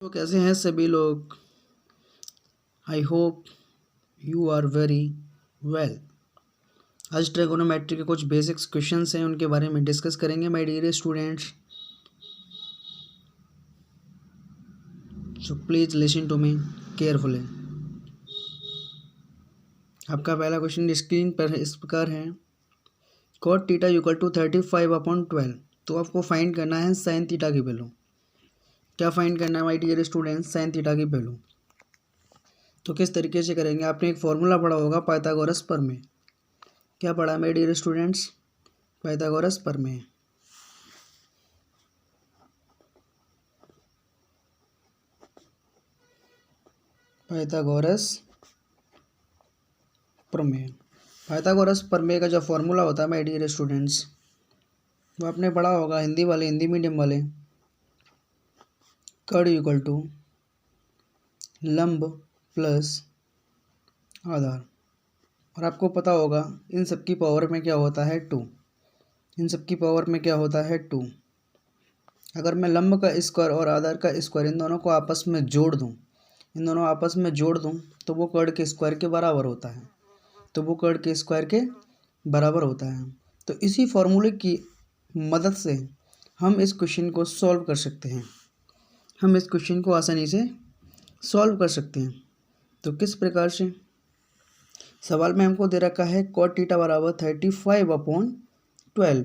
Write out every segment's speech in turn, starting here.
तो कैसे हैं सभी लोग। I hope you are very well. आज ट्रिगोनोमेट्री के कुछ बेसिक्स क्वेश्चंस हैं, उनके बारे में डिस्कस करेंगे my dear students. So please listen to me carefully. आपका पहला क्वेश्चन स्क्रीन पर इस प्रकार है, cot थीटा इक्वल टू 35/12। तो आपको फाइंड करना है साइन थीटा की वैल्यू। क्या फाइंड करना है my dear students? Sine theta की वैल्यू। तो किस तरीके से करेंगे? आपने एक फॉर्मूला पढ़ा होगा पाइथागोरस प्रमेय। क्या पढ़ा है माय डियर स्टूडेंट्स? पाइथागोरस प्रमेय। पाइथागोरस प्रमेय। पाइथागोरस प्रमेय का जो फॉर्मूला होता है माय डियर स्टूडेंट्स, वो आपने पढ़ा होगा, हिंदी मीडियम वाले। कड़ इक्वल टू लंब प्लस आधार। और आपको पता होगा इन सब की पावर में क्या होता है? 2। इन सब की पावर में क्या होता है? 2। अगर मैं लंब का स्क्वायर और आधार का स्क्वायर इन दोनों को आपस में जोड़ दूं, तो वो कड़ के स्क्वायर के बराबर होता है। तो इसी फॉर्मूले की मदद से हम इस क्वेश्चन को सॉल्व कर सकते हैं। हम इस क्वेश्चन को आसानी से सॉल्व कर सकते हैं। तो किस प्रकार से? सवाल में हमको दे रखा है cot थीटा बराबर 35/12।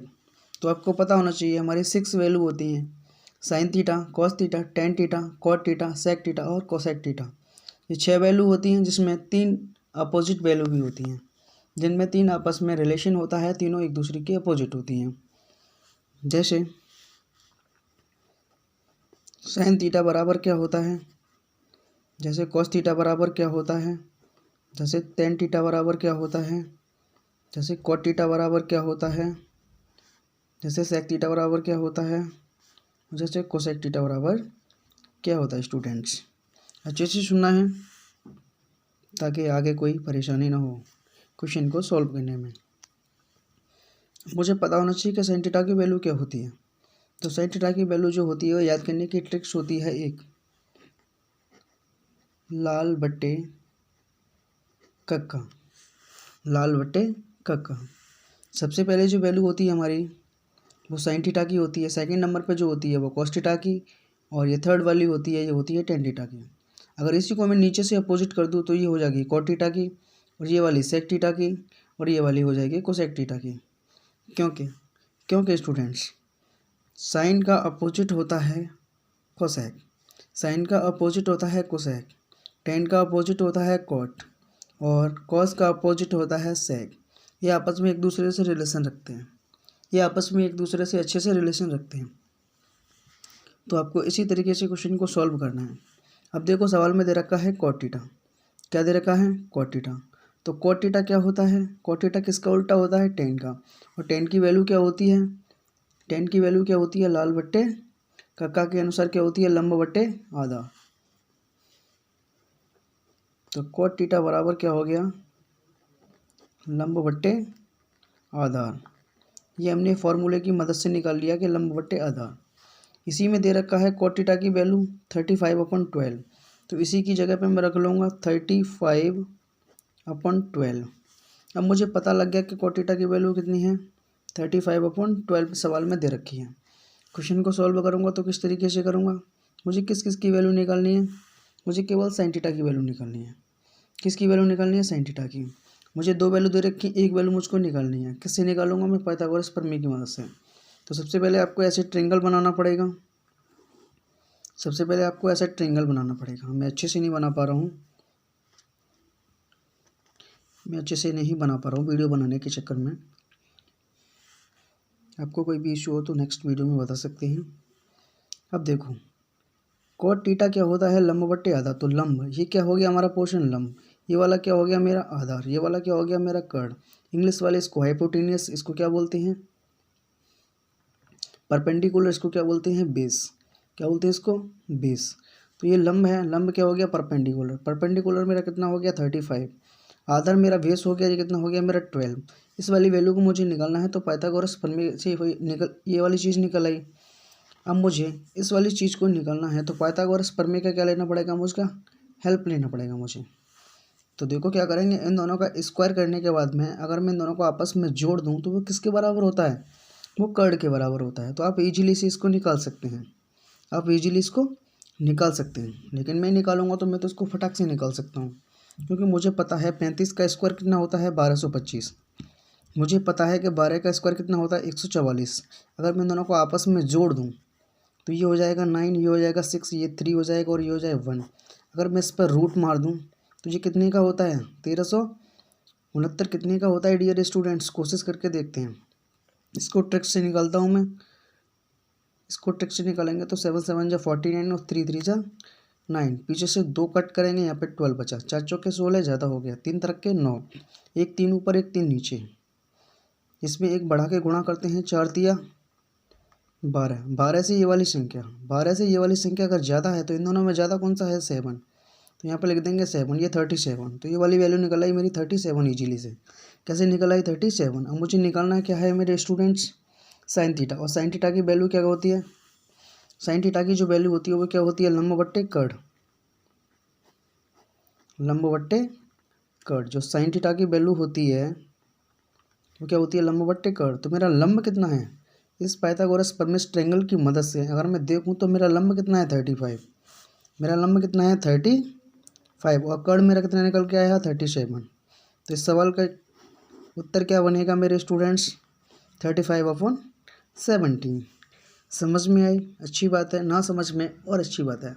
तो आपको पता होना चाहिए हमारी 6 वैल्यू होती हैं, sine theta, cos theta, tan theta, cot theta, sec theta और कोसेक थीटा। ये 6 वैल्यू होती हैं, जिसमें 3 अपोजिट वैल्यू भी होती हैं, जिनमें 3 आपस में रिलेशन होता है, तीनों एक दूसरे के अपोजिट होती हैं। जैसे साइन थीटा बराबर क्या होता है, जैसे कॉस थीटा बराबर क्या होता है, जैसे टेन थीटा बराबर क्या होता है, जैसे कॉट थीटा बराबर क्या होता है, जैसे सेक थीटा बराबर क्या होता है, जैसे कोसेक थीटा बराबर क्या होता है। स्टूडेंट्स अच्छे से सुनना है ताकि आगे कोई परेशानी ना हो क्वेश्चन को सॉल्व करने में। मुझे पता होना चाहिए कि साइन थीटा की वैल्यू क्या होती है। तो साइन थीटा की वैल्यू जो होती है वो याद करने की ट्रिक्स होती है, एक लाल बट्टे कक्का। सबसे पहले जो वैल्यू होती है हमारी वो साइन थीटा की होती है। सेकंड नंबर पे जो होती है वो कॉस थीटा की, और ये थर्ड वाली होती है, ये होती है टेन थीटा की। अगर इसी को मैं नीचे से अपोजिट कर दूँ तो ये हो जाएगी कॉट थीटा की, और ये वाली सेक थीटा की, और ये वाली हो जाएगी कोसेक थीटा की। क्योंकि स्टूडेंट्स साइन का अपोजिट होता है कोसेक, टेन का अपोजिट होता है कॉट, और कॉस का अपोजिट होता है सेक। ये आपस में एक दूसरे से रिलेशन रखते हैं, अच्छे से रिलेशन रखते हैं। तो आपको इसी तरीके से क्वेश्चन को सॉल्व करना है। अब देखो सवाल में दे रखा है कॉट थीटा। क्या दे रखा है? Cot theta. तो कॉट थीटा क्या होता है? कॉट थीटा किसका उल्टा होता है? टेन का। और टेन की वैल्यू क्या होती है? लाल बट्टे कक्का के अनुसार क्या होती है? लंब बट्टे आधा। तो कॉट थीटा बराबर क्या हो गया? लंब बट्टे आधार। ये हमने फॉर्मूले की मदद से निकाल लिया कि लंब बट्टे आधार। इसी में दे रखा है कॉट थीटा की वैल्यू 35/12। तो इसी की जगह पे मैं रख लूँगा 35/12। अब मुझे पता लग गया कि कॉट थीटा की वैल्यू कितनी है, 35/12 सवाल में दे रखी है। क्वेश्चन को सॉल्व करूँगा तो किस तरीके से करूँगा? मुझे किस किस की वैल्यू निकालनी है? मुझे केवल साइन थीटा की वैल्यू निकालनी है। किसकी वैल्यू निकालनी है? साइन थीटा की। मुझे 2 वैल्यू दे रखी, एक वैल्यू मुझको निकालनी है। किससे निकालूंगा? मैं पाइथागोरस प्रमेय की मदद से। तो सबसे पहले आपको ऐसे ट्रायंगल बनाना पड़ेगा। मैं अच्छे से नहीं बना पा रहा हूँ, वीडियो बनाने के चक्कर में। आपको कोई भी इशू हो तो नेक्स्ट वीडियो में बता सकते हैं। अब देखो कॉट थीटा क्या होता है? लंब बट्टे आधा। तो लंब ये क्या हो गया हमारा पोर्शन लंब, ये वाला क्या हो गया मेरा आधार, ये वाला क्या हो गया मेरा कर्ण। इंग्लिश वाले इसको हाइपोटेनियस, इसको क्या बोलते हैं? परपेंडिकुलर, इसको क्या बोलते हैं? बेस। क्या बोलते हैं इसको? बेस। तो ये लंब है, लंब क्या हो गया? परपेंडिकुलर मेरा कितना हो गया? 35। आधार मेरा बेस हो गया, ये कितना हो गया मेरा 12। इस वाली वैल्यू को मुझे निकालना है, तो पाइथागोरस प्रमेय से ये वाली चीज़ निकल आई। अब मुझे इस वाली चीज़ को निकालना है तो पाइथागोरस प्रमेय का क्या लेना पड़ेगा, मुझका हेल्प लेना पड़ेगा मुझे। तो देखो क्या करेंगे, इन दोनों का स्क्वायर करने के बाद में अगर मैं इन दोनों को आपस में जोड़ दूं तो वो किसके बराबर होता है, वो कर्ड के बराबर होता है। तो आप इजीली से इसको निकाल सकते हैं, आप इजीली इसको निकाल सकते हैं। लेकिन मैं निकालूंगा तो मैं तो इसको फटाक से निकाल सकता हूँ, क्योंकि मुझे पता है 35 का स्क्वायर कितना होता है 1225। मुझे पता है कि 12 का स्क्वायर कितना होता है 144। अगर मैं दोनों को आपस में जोड़ दूँ तो ये हो जाएगा 9, ये हो जाएगा 6, ये 3 हो जाएगा और ये हो जाएगा 1। अगर मैं इस पर रूट मार दूँ तो ये कितने का होता है 1369 कितने का होता है डियर स्टूडेंट्स, कोशिश करके देखते हैं। इसको ट्रिक से निकालता हूँ मैं, इसको ट्रिक से निकालेंगे तो 7 7 जा 49 और 3 3 जा 9, पीछे से 2 कट करेंगे, यहाँ पे 12 बचा, 4 चौके 16 ज़्यादा हो गया, 3 तरह के 9, एक 3 ऊपर एक 3 नीचे, इसमें एक बढ़ा के गुणा करते हैं, 4 तिया 12, 12 से ये वाली संख्या, 12 से ये वाली संख्या अगर ज़्यादा है तो इन दोनों में ज़्यादा कौन सा है 7, तो यहाँ पे लिख देंगे 7, ये 37, तो ये वाली वैल्यू निकल आई मेरी 37 ईजीली से। कैसे निकल आई 37। अब मुझे निकालना है क्या है मेरे स्टूडेंट्स, साइन थीटा, और साइन थीटा की वैल्यू क्या होती है, साइन थीटा की जो वैल्यू होती है वो क्या होती है, लंब बट्टे कर्ड, लंब बट्टे कर्ड। जो साइन थीटा की वैल्यू होती है वो क्या होती है, लंब बट्टे कर्ड। तो मेरा लंब कितना है, इस पाइथागोरस प्रमेय ट्रायंगल की मदद से अगर मैं देखूं तो मेरा लंब कितना है 35, मेरा लंब कितना है 35 और कर्ड मेरा कितना निकल के आया है 37। तो इस सवाल का उत्तर क्या बनेगा मेरे स्टूडेंट्स, 35/17। समझ में आई, अच्छी बात है, ना समझ में और अच्छी बात है,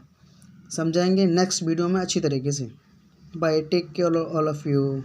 समझाएंगे नेक्स्ट वीडियो में अच्छी तरीके से। Bye, take care all of you.